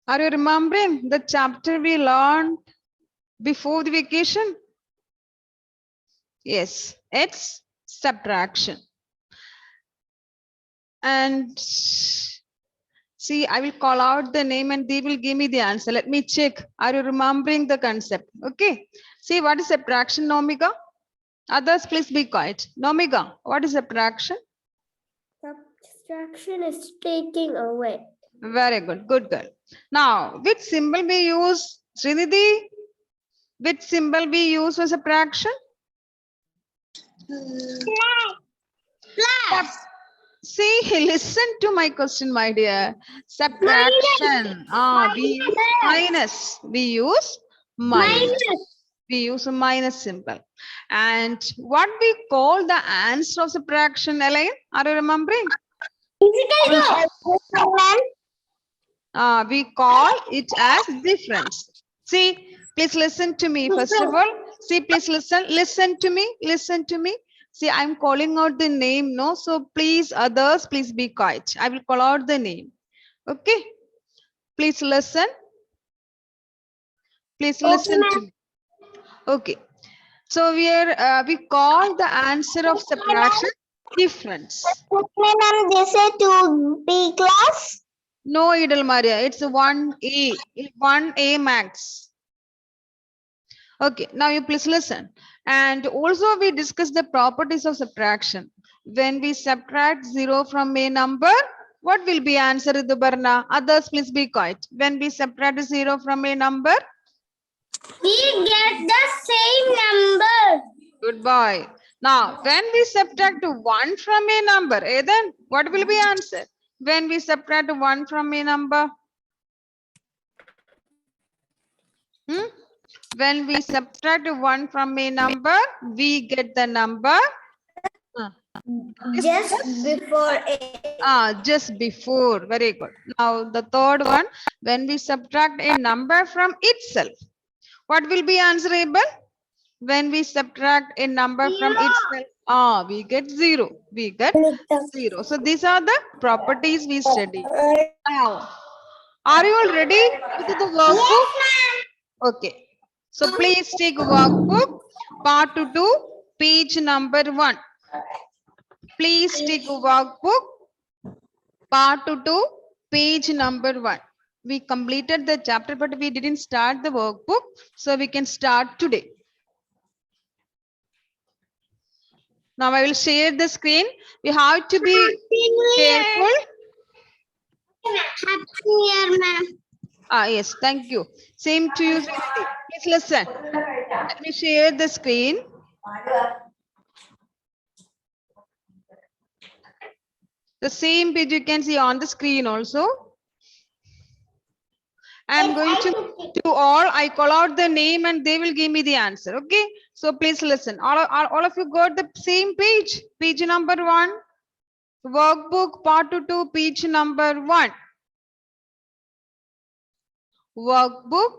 Are you remembering the chapter we learned before the vacation? Yes, it's subtraction. And see, I will call out the name and they will give me the answer. Let me check. Are you remembering the concept? Okay. See, what is subtraction, Nomika? Others, please be quiet. Nomika, what is subtraction? Subtraction is taking away. Very good. Good girl. Now, which symbol we use? Srinidhi, which symbol we use for subtraction? Plus. See, listen to my question, my dear. Subtraction. We use minus. We use minus. We use a minus symbol. And what we call the answer of subtraction, Elaine? Are you remembering? We call it as difference. See, please listen to me. First of all, see, please listen. Listen to me. Listen to me. See, I'm calling out the name, no? So please, others, please be quiet. I will call out the name. Okay? Please listen. Please listen to me. Okay. So we call the answer of subtraction difference. To B class. No, Idil Maria, it's 1A, 1A max. Okay, now you please listen. And also we discuss the properties of subtraction. When we subtract 0 from a number, what will be answer, Ridubarna? Others, please be quiet. When we subtract 0 from a number, We get the same number. good boy. Now, when we subtract 1 from a number, then what will be answer? When we subtract 1 from a number? When we subtract 1 from a number, we get the number Just before A. Just before. Very good. Now the third one, when we subtract a number from itself, what will be answerable? When we subtract a number from itself, we get 0. We get 0. So these are the properties we study. Now, are you all ready with the workbook? Okay. So please take workbook part 2, page number 1. Please take workbook part 2, page number 1. We completed the chapter, but we didn't start the workbook. So we can start today. Now I will share the screen. We have to be careful. Happy New Year, ma'am. Yes, thank you. Same to you, Srinidhi. Please listen. Let me share the screen. The same page you can see on the screen also. I'm going to all, I call out the name and they will give me the answer. Okay. So please listen. All of you got the same page. Page number 1. Workbook part 2, page number 1. Workbook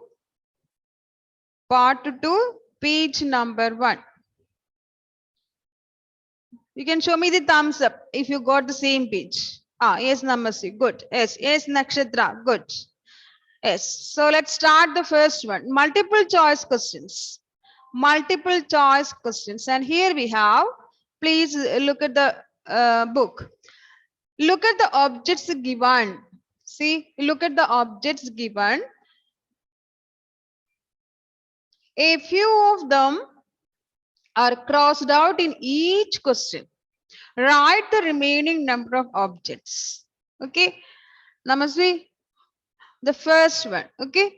part 2, page number 1. You can show me the thumbs up if you got the same page. Yes, Namaste. Good. Yes, Nakshatra. Good. Yes. So let's start the first one. Multiple choice questions. Multiple choice questions. And here we have, please look at the book. Look at the objects given. See, look at the objects given. A few of them are crossed out in each question. Write the remaining number of objects. Okay. Namaste. The first one. Okay.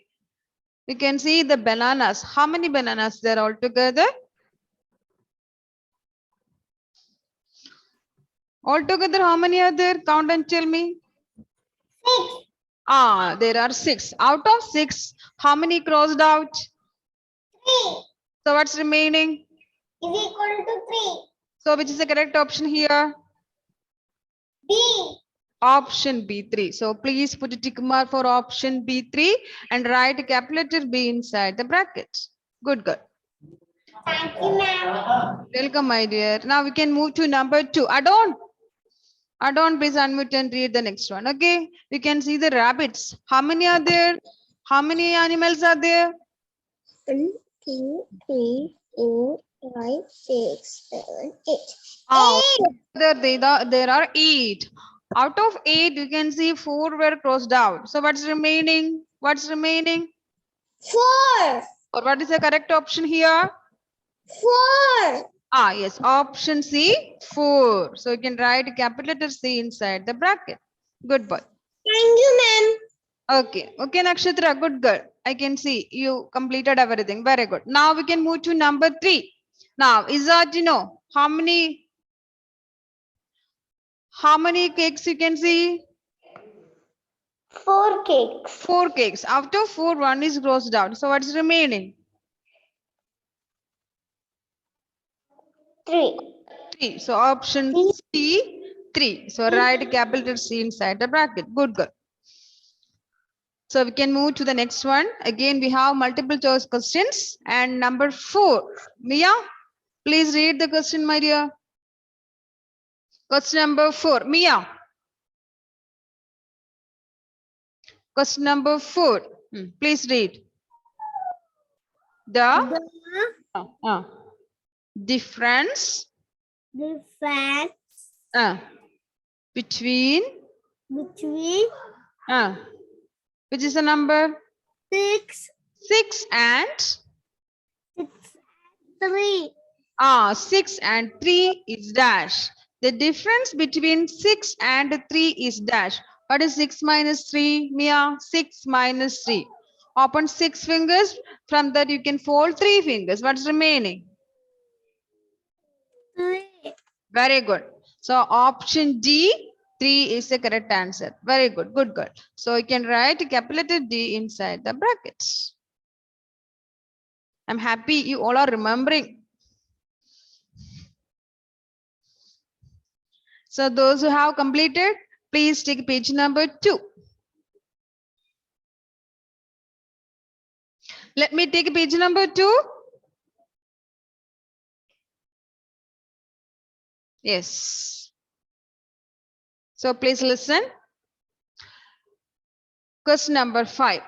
You can see the bananas. How many bananas there all together? All together, how many are there? Count and tell me. 6. There are 6. Out of 6, how many crossed out? 3. So what's remaining? Is equal to 3. So which is the correct option here? B. Option B3. So please put a tick mark for option B3 and write a capital letter B inside the bracket. Good, good. Thank you, ma'am. Welcome, my dear. Now we can move to number 2. Adon. Adon, please unmute and read the next one. Okay, you can see the rabbits. How many are there? How many animals are there? 1, 2, 3, 4, 5, 6, 7, 8. Ah, there are 8. Out of 8, you can see 4 were crossed out. So what's remaining? What's remaining? 4. Or what is the correct option here? 4. Ah, yes, option C, 4. So you can write capital letter C inside the bracket. Good boy. Thank you, ma'am. Okay, okay, Nakshatra, good girl. I can see you completed everything. Very good. Now we can move to number 3. Now, Izzat, you know, how many cakes you can see? 4 cakes. 4 cakes. Out of 4, 1 is crossed out. So what's remaining? 3. 3. So option C, 3. So write capital C inside the bracket. Good girl. So we can move to the next one. Again, we have multiple choice questions. And number 4. Mia, please read the question, my dear. Question number 4. Mia. Question number 4. Please read. The difference Difference between between which is the number 6, 6 and 6, 3. 6 and 3 is dash. The difference between 6 and 3 is dash. What is 6 minus 3? Mia, 6 minus 3. Open 6 fingers. From that you can fold 3 fingers. What's remaining? 3. Very good. So option D, 3 is the correct answer. Very good. Good girl. So you can write capital letter D inside the brackets. I'm happy you all are remembering. So those who have completed, please take page number 2. Let me take page number 2. Yes. So please listen. Question number 5.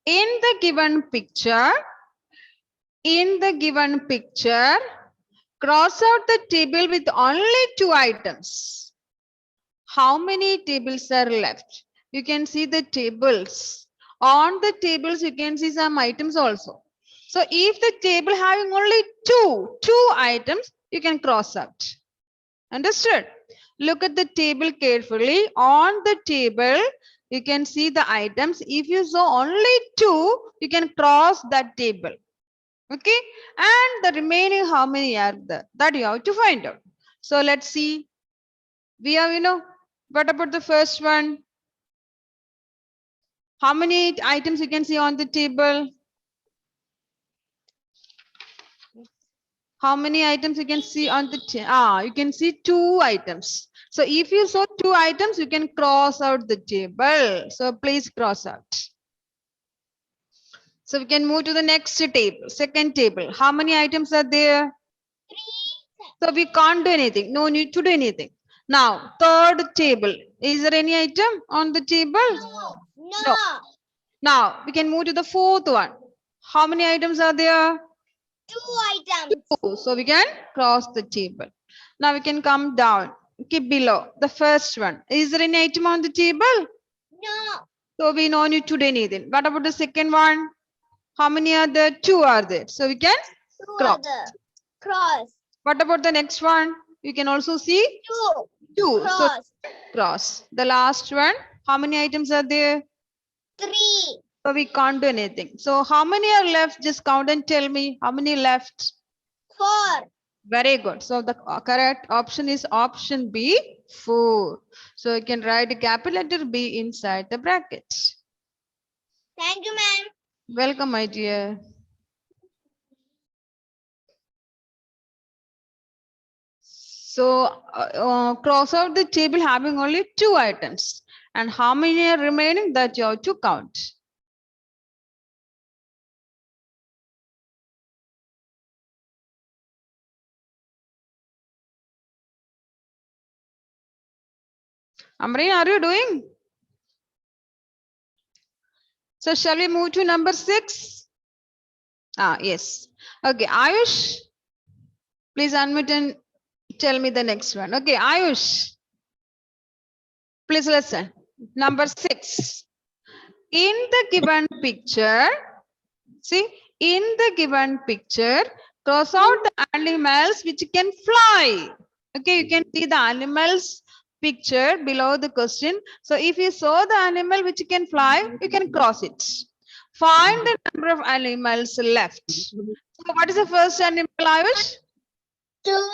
In the given picture, cross out the table with only 2 items. How many tables are left? You can see the tables. On the tables, you can see some items also. So if the table having only two items, you can cross out. Understood? Look at the table carefully. On the table, you can see the items. If you saw only 2, you can cross that table. Okay? And the remaining how many are there? That you have to find out. So let's see. We have, what about the first one? How many items you can see on the table? How many items you can see on the table? You can see 2 items. So if you saw 2 items, you can cross out the table. So please cross out. So we can move to the next table, second table. How many items are there? 3. So we can't do anything. No need to do anything. Now, third table. Is there any item on the table? No. Now, we can move to the fourth one. How many items are there? 2 items. 2. So we can cross the table. Now we can come down. Keep below the first one. Is there any item on the table? No. So we no need to do anything. What about the second one? How many are there? 2 are there. So we can 2 cross. other. Cross. What about the next one? You can also see 2. 2. Cross. So cross. The last one. How many items are there? 3. So we can't do anything. So how many are left? Just count and tell me how many left. 4. Very good. So the correct option is option B, 4. So you can write a capital letter B inside the brackets. Thank you, ma'am. Welcome, my dear. So cross out the table having only 2 items. And how many are remaining that you have to count. Amreen, are you doing? So shall we move to number 6? Yes. Okay, Ayush, please unmute and tell me the next one. Okay, Ayush, please listen. Number 6. In the given picture, see, in the given picture, cross out the animals which can fly. Okay, you can see the animals picture below the question. So if you saw the animal which can fly, you can cross it. Find the number of animals left. So what is the first animal, Ayush? 2,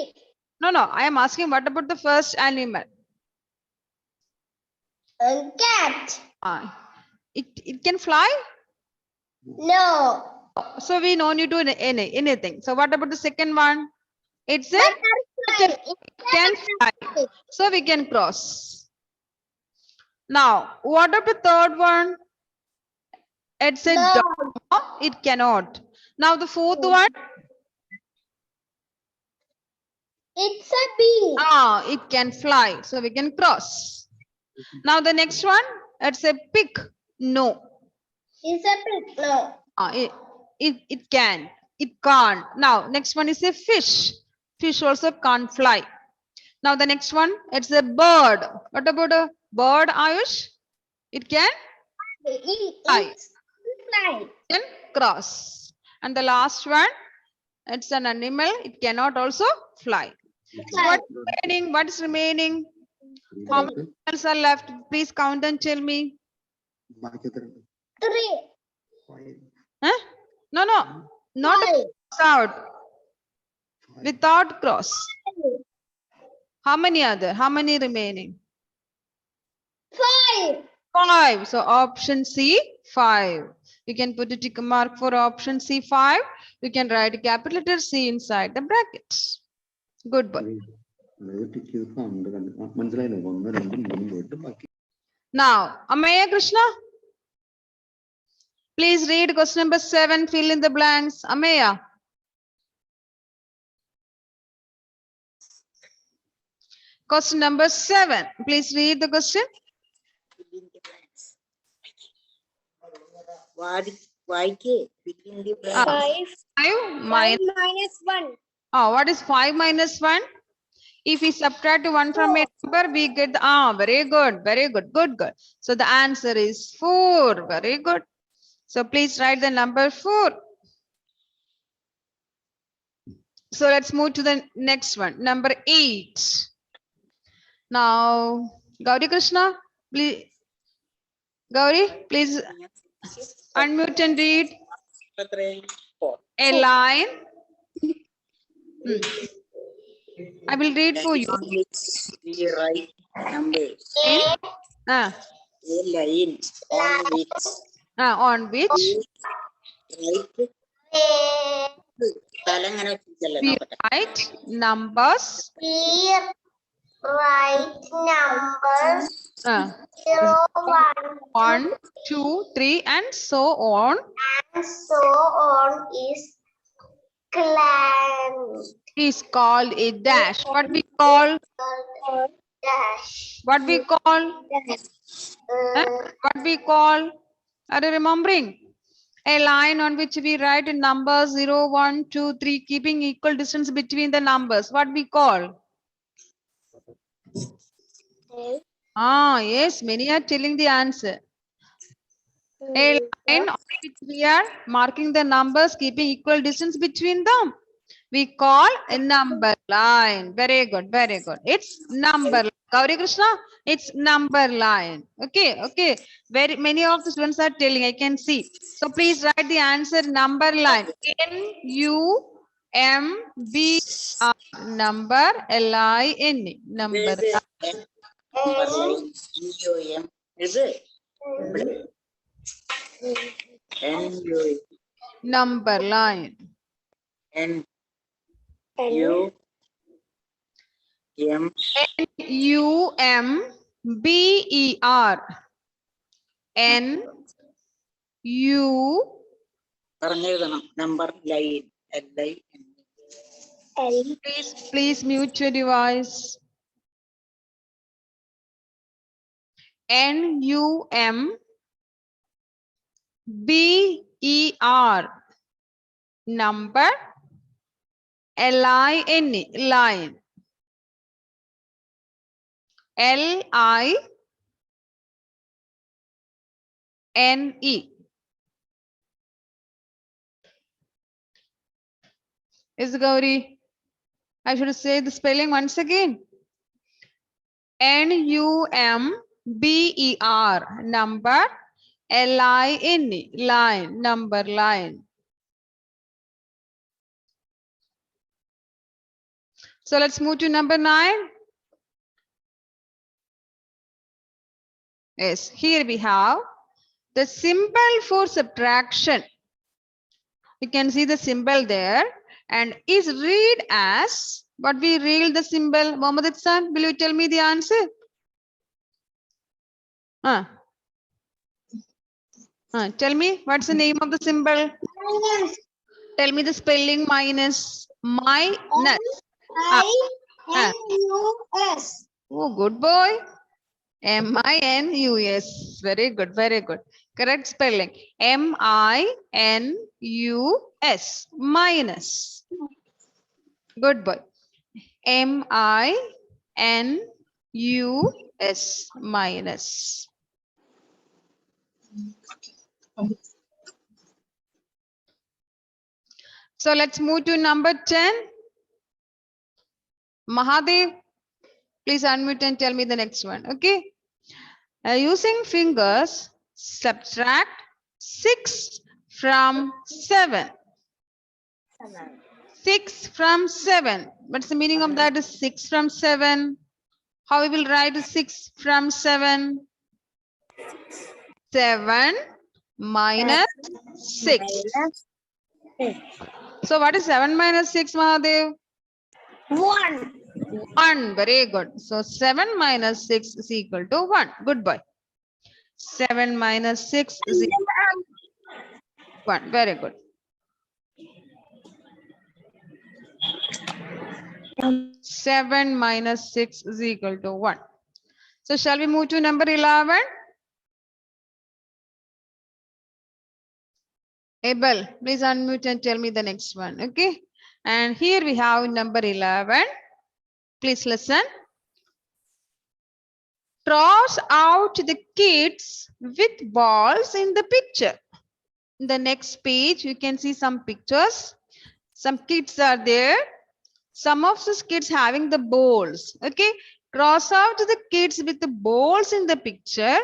3. No, I am asking what about the first animal? Cat. It can fly? No. So we no need to do anything. So what about the second one? It's a Butterfly. can fly. So we can cross. Now, what about the third one? It's a No. dog. It cannot. Now the fourth one. It's a bee. It can fly. So we can cross. Now the next one. It's a pig. No. It's a pig. No. It can. It can't. Now next one is a fish. Fish also can't fly. Now the next one. It's a bird. What about a bird, Ayush? It can fly. It's fly. Can cross. And the last one, it's an animal. It cannot also fly. So what's remaining? What is remaining? How many animals are left? Please count and tell me. 3. Huh? No, not Five. out. Without cross. How many other? How many remaining? 5. 5. So option C, 5. You can put a tick mark for option C, 5. You can write a capital letter C inside the brackets. Good boy. Now, Amaya Krishna, please read question number 7. Fill in the blanks. Amaya. Question number 7. Please read the question. Why? Between the 5. 5 minus. minus 1. What is 5 minus 1? If we subtract 1 from a number, we get the, very good, good. So the answer is 4. Very good. So please write the number 4. So let's move to the next one. Number 8. Now, Gauri Krishna, please. Gauri, please unmute and read. A line. I will read for you. We write numbers. A line on which we write numbers. We write numbers 0, 1, 2, 3, and so on. and so on is clan. Is called a dash. What we call? Dash. What we call? What we call? Are you remembering? A line on which we write numbers 0, 1, 2, 3, keeping equal distance between the numbers. What we call? Yes, many are telling the answer. A line on which we are marking the numbers, keeping equal distance between them. We call a number line. Very good. It's number line. Gauri Krishna, it's number line. Okay. Very many of the students are telling, I can see. So please write the answer number line. N-U-M-B-R, number L-I-N, number line. Is it? Number line. N-U-M. N-U-M-B-E-R. N-U. Number line. Please mute your device. N-U-M-B-E-R. Number. L-I-N-E. Line. L-I-N-E. Is Gauri? I should say the spelling once again. N-U-M-B-E-R. Number. L-I-N-E. Line. Number line. So let's move to number 9. Yes, here we have the symbol for subtraction. You can see the symbol there and is read as what we read the symbol. Mohammed Itsan, will you tell me the answer? Tell me what's the name of the symbol? Minus. Tell me the spelling. Minus. Minus. I-N-U-S. Oh, good boy. M-I-N-U-S. Very good, very good. Correct spelling. M-I-N-U-S. Minus. Good boy. M-I-N-U-S. Minus. So let's move to number 10. Mahadev, please unmute and tell me the next one. Okay. Using fingers, subtract 6 from 7. 6 from 7. What's the meaning of that? Is 6 from 7. How we will write 6 from 7? 7 minus 6. So what is 7 minus 6, Mahadev? 1. 1. Very good. So 7 minus 6 is equal to 1. Good boy. 7 minus 6 is equal to 1. Very good. 7 minus 6 is equal to 1. So shall we move to number 11? Abel, please unmute and tell me the next one. Okay. And here we have number 11. Please listen. Cross out the kids with balls in the picture. In the next page, you can see some pictures. Some kids are there. Some of these kids having the balls. Okay. Cross out the kids with the balls in the picture.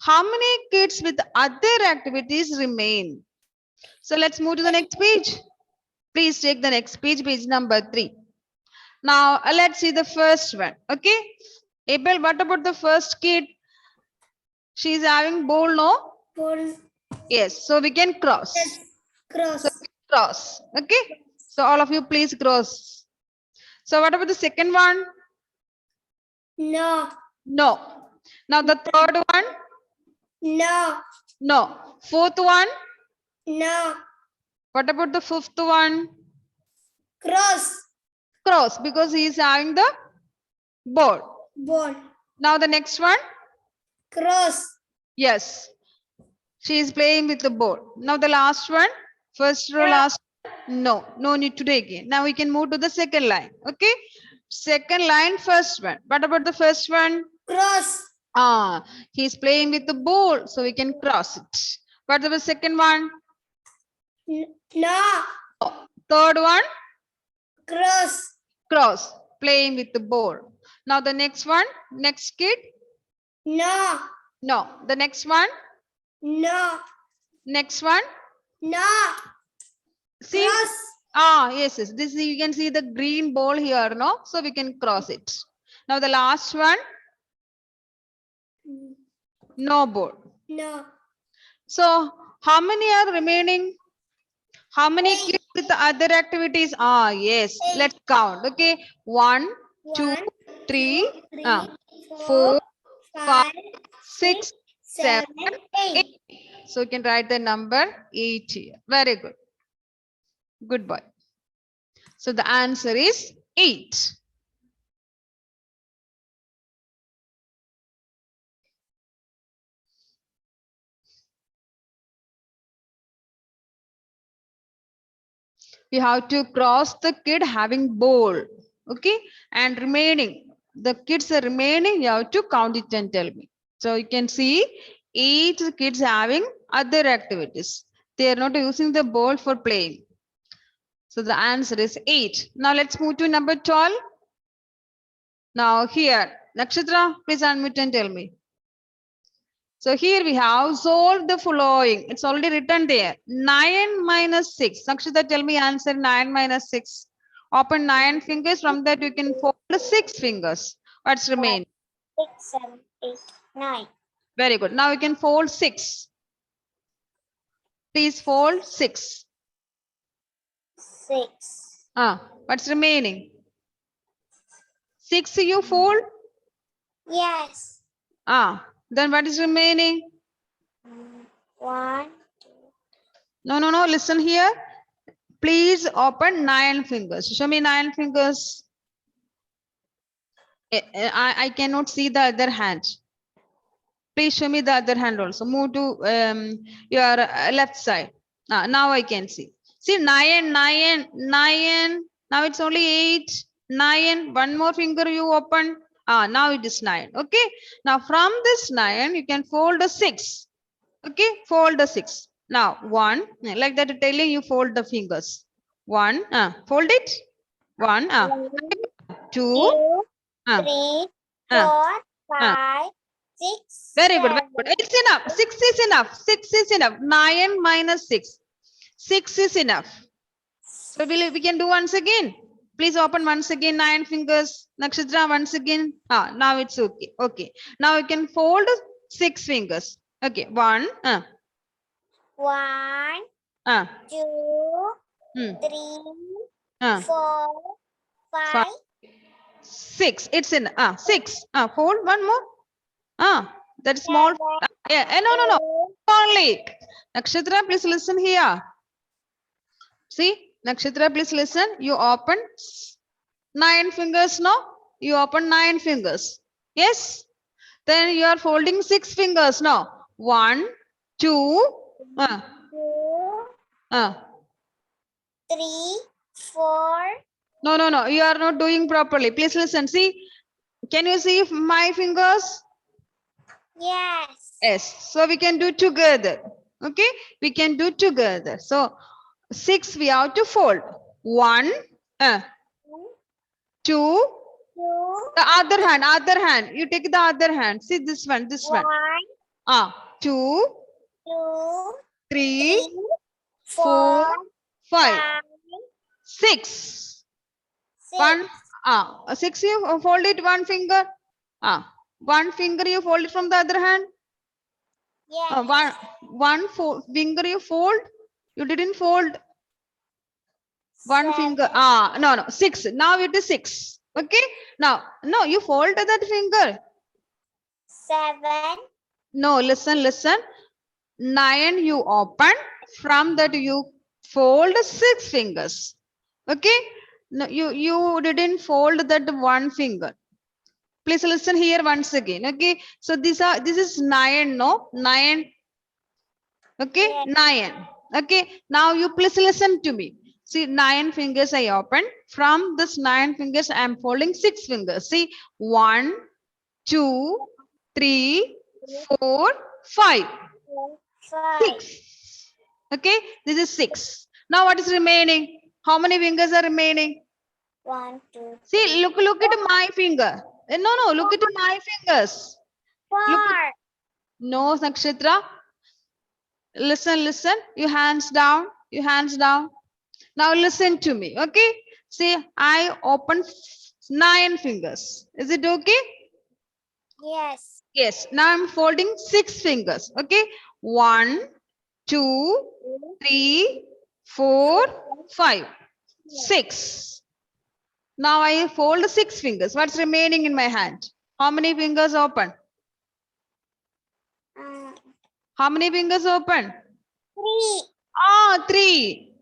How many kids with other activities remain? So let's move to the next page. Please take the next page, page number 3. Now let's see the first one. Okay. Abel, what about the first kid? She's having ball, no? Yes. So we can cross. Cross. So cross. Okay. So all of you please cross. So what about the second one? No. No. Now the third one? No. No. Fourth one? No. What about the fifth one? Cross. Cross, because he is having the ball. Ball. Now the next one? Cross. Yes. She is playing with the ball. Now the last one? First row, last. No, no need to do again. Now we can move to the second line. Okay. Second line, first one. What about the first one? Cross. He's playing with the ball, so we can cross it. What about the second one? No. Third one? Cross. Cross, playing with the ball. Now the next one, next kid? No. No. The next one? No. Next one? No. See? Cross. Yes, yes. This you can see the green ball here, no? So we can cross it. Now the last one? No ball. No. So how many are remaining? How many kids with the other activities? Yes. Let's count. Okay. 1, 2, 3, 4, 5, 6, 7, 8. So you can write the number 8 here. Very good. Good boy. So the answer is 8. You have to cross the kid having bowl. Okay. And remaining, the kids are remaining, you have to count it and tell me. So you can see each kids having other activities. They are not using the bowl for playing. So the answer is 8. Now let's move to number 12. Now here, Nakshatra, please unmute and tell me. So here we have solved the following. It's already written there. 9 minus 6. Nakshatra, tell me answer 9 minus 6. Open 9 fingers. From that you can fold 6 fingers. What's remain? 6, 7, 8, 9. Very good. Now you can fold 6. Please fold 6. 6. What's remaining? 6 you fold? Yes. Then what is remaining? 1. No. Listen here. Please open 9 fingers. Show me 9 fingers. I cannot see the other hand. Please show me the other hand also. Move to your left side. Now I can see. See 9, 9, 9. Now it's only 8, 9. One more finger you open. Now it is 9. Okay. Now from this 9, you can fold a 6. Okay. Fold the 6. Now 1. Like that telling you fold the fingers. 1. Fold it. 1. 2. 2, uh, 3, uh, 4, 5, 6. Very good. Very 7. good. It's enough. 6 is enough. 6 is enough. 9 minus 6. 6 is enough. So we can do once again. Please open once again 9 fingers. Nakshatra once again. Now it's okay. Okay. Now you can fold 6 fingers. Okay. 1. 1, 2. 2, 3, 4. 4, 5. 6. It's in 6. Fold one more. That small. Yeah. No. 8, Only. Nakshatra, please listen here. See, Nakshatra, please listen. You open 9 fingers now. You open 9 fingers. Yes. Then you are folding 6 fingers now. 1, 2. 2, 3, 4. No. You are not doing properly. Please listen. See, can you see my fingers? Yes. Yes. So we can do together. Okay. We can do together. So 6 we have to fold. 1, 2. 2, The other hand. You take the other hand. See this one. 1, 2, 2, 3, 3, 4, 4, 5, 5, 6. 6. 6 you fold it one finger. One finger you fold it from the other hand. Yes. One finger you fold. You didn't fold one 7. finger. No. 6. Now it is 6. Okay. Now, no, you fold that finger. 7. No, listen. 9 you open. From that you fold 6 fingers. Okay. No, you didn't fold that one finger. Please listen here once again. Okay. So this is 9. No, 9. Okay. Yes. 9. Okay. Now you please listen to me. See, 9 fingers I open. From this 9 fingers, I am folding 6 fingers. See, 1, 2, 3, 4, 5, 5. 6. Okay, this is 6. Now what is remaining? How many fingers are remaining? 1, 2, See, look at my finger. No, look at my fingers. 4. No, Nakshatra. Listen. Your hands down. Now listen to me. Okay. See, I open 9 fingers. Is it okay? Yes. Yes. Now I'm folding 6 fingers. Okay. 1, 2, 3, 4, 5, 6. Now I fold 6 fingers. What's remaining in my hand? How many fingers open? How many fingers open? 3. 3.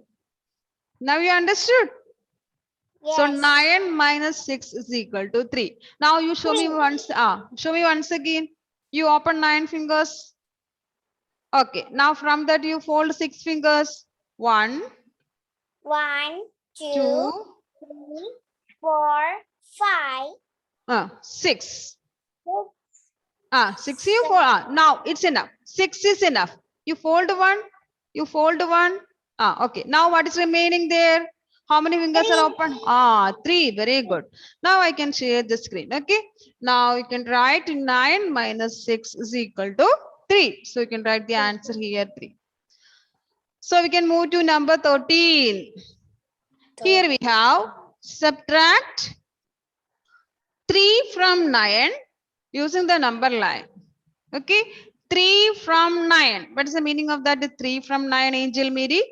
Now you understood? Yes. So 9 minus 6 is equal to 3. Now you show me once. Show me once again. You open 9 fingers. Okay. Now from that you fold 6 fingers. 1, 1, 2, 2, 3, 4, 5, 6. 6, 6 you fold. Now it's enough. 6 is enough. You fold one. You fold one. Okay. Now what is remaining there? How many fingers are open? 3. Very good. Now I can share the screen. Okay. Now you can write 9 minus 6 is equal to 3. So you can write the answer here 3. So we can move to number 13. Here we have subtract 3 from 9 using the number line. Okay. 3 from 9. What is the meaning of that? 3 from 9, Angel Mary?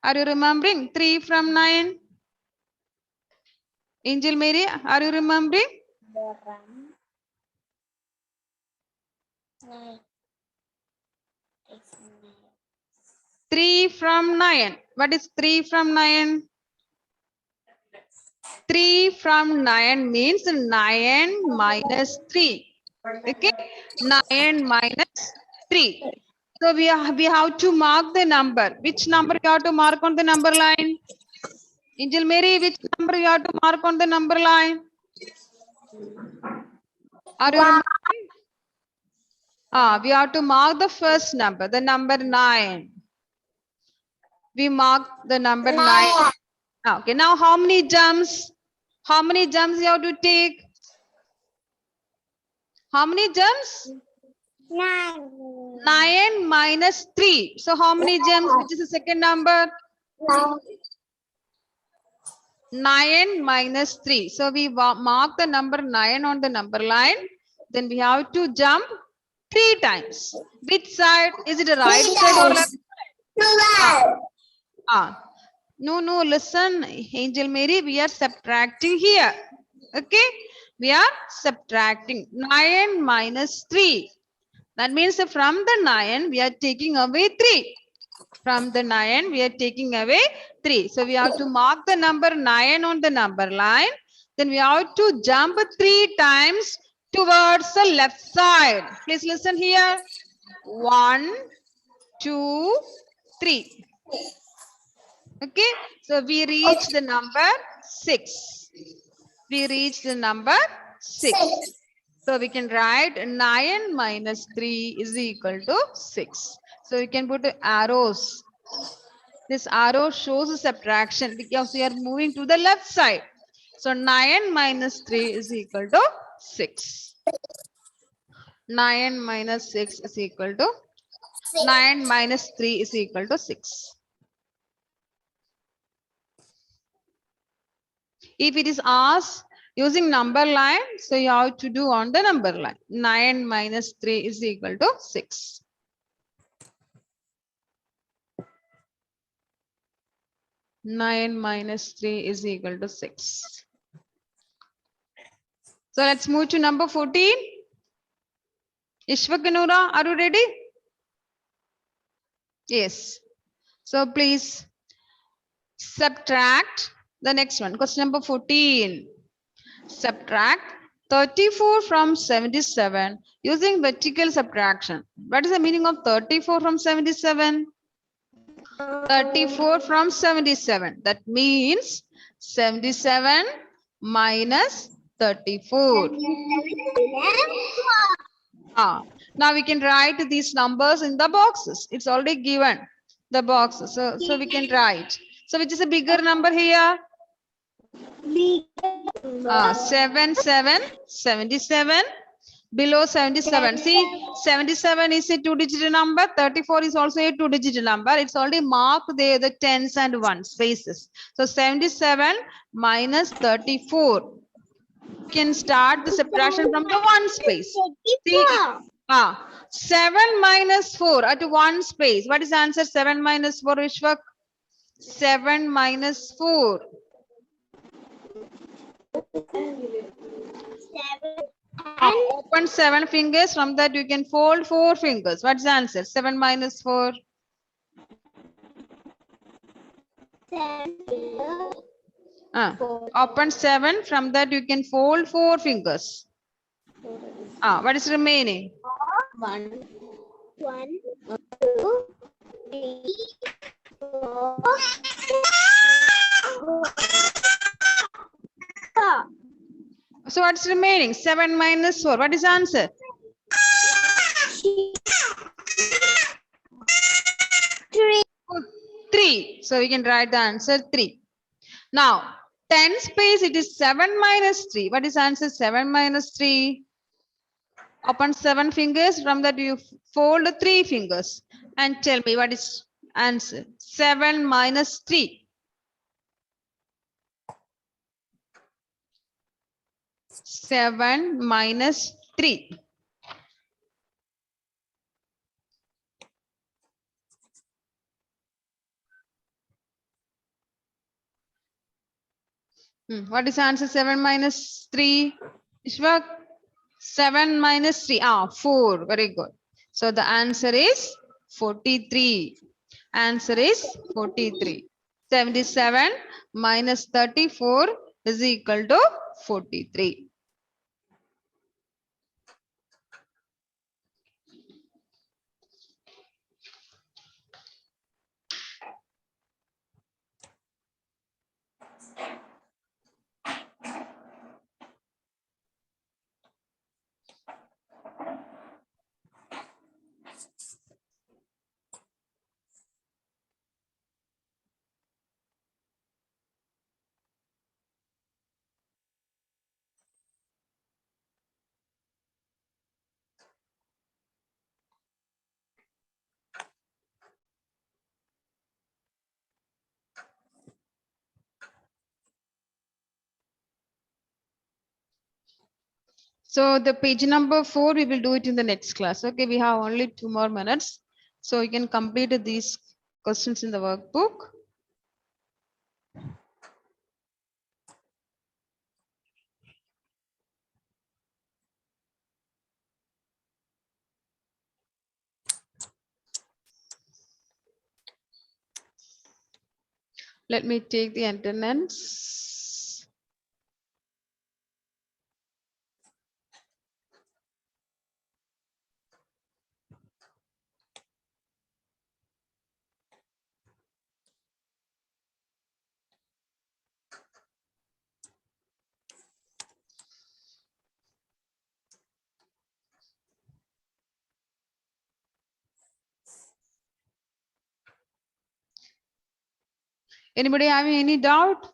Are you remembering? 3 from 9? Angel Mary, are you remembering? 9. 3 from 9. What is 3 from 9? 3 from 9 means 9 minus 3. Okay. 9 minus 3. So we have to mark the number. Which number you have to mark on the number line? Angel Mary, which number you have to mark on the number line? Are you remembering? We have to mark the first number, the number 9. We mark the number 9. Okay, now how many jumps? How many jumps you have to take? How many jumps? 9. 9 minus 3. So how many jumps? Which is the second number? 9 minus 3. So we mark the number 9 on the number line. Then we have to jump 3 times. Which side? Is it a right side or left side? No, listen, Angel Mary, we are subtracting here. Okay, we are subtracting 9 minus 3. That means from the 9, we are taking away 3. From the 9, we are taking away 3. So we have to mark the number 9 on the number line. Then we have to jump 3 times towards the left side. Please listen here. 1, 2, 3. Okay, so we reach the number 6. We reach the number 6. So we can write 9 minus 3 is equal to 6. So you can put arrows. This arrow shows a subtraction because we are moving to the left side. So 9 minus 3 is equal to 6. 9 minus 6 is equal to 9 minus 3 is equal to 6. If it is asked using number line, so you have to do on the number line. 9 minus 3 is equal to 6. Nine minus 3 is equal to 6. So let's move to number 14. Ishwak and Noora, are you ready? Yes. So please subtract the next one. Question number 14. Subtract 34 from 77 using vertical subtraction. What is the meaning of 34 from 77? 34 from 77. That means 77 minus 34. Now we can write these numbers in the boxes. It's already given the boxes. So we can write. So which is a bigger number here? 77. Below 77. See, 77 is a 2-digit number. 34 is also a 2-digit number. It's already marked there the tens and ones spaces. So 77 minus 34. You can start the subtraction from the 1 space. See, 7 minus 4 at 1 space. What is the answer? 7 minus 4, Vishwak? 7 minus 4. Open 7 fingers. From that you can fold 4 fingers. What's the answer? 7 minus 4. 7. Open 7. From that you can fold 4 fingers. What is remaining? 1, 2, 3, 4, 5. So what's remaining? 7 minus 4. What is the answer? 3. So we can write the answer 3. Now, 10 space, it is 7 minus 3. What is answer? 7 minus 3. Open 7 fingers. From that, you fold 3 fingers. And tell me what is answer? 7 minus 3. 7 minus 3. What is answer? 7 minus 3. Ishwak? 7 minus 3. 4. Very good. So the answer is 43. Answer is 43. 77 minus 34 is equal to 43. So the page number 4, we will do it in the next class. Okay, we have only 2 more minutes. So you can complete these questions in the workbook. Let me take the attendance. Anybody having any doubt?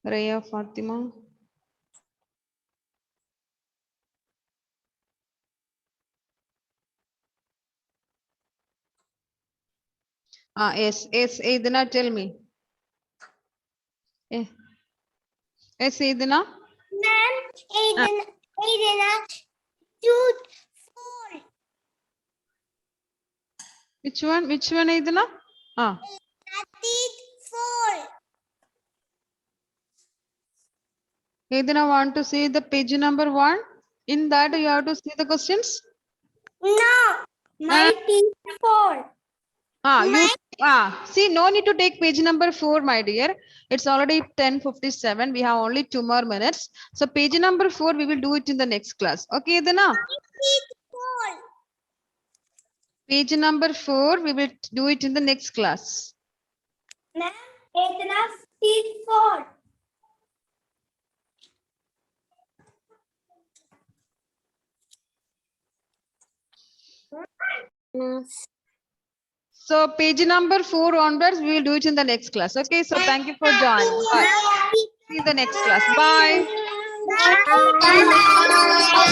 Raya, Fatima. Yes, Edna, tell me. Yes, Edna. Ma'am, Edna, 2, 4. Which one, Edna? That is 4. Edna, want to see the page number 1? In that, you have to see the questions. No, my is 4. See, no need to take page number 4, my dear. It's already 10:57. We have only 2 more minutes. So page number 4, we will do it in the next class. Okay, Edna? Page number 4, we will do it in the next class. Ma'am, Edna is 4. So page number 4 onwards, we will do it in the next class. Okay, so thank you for joining. Bye. See you in the next class. Bye. Bye.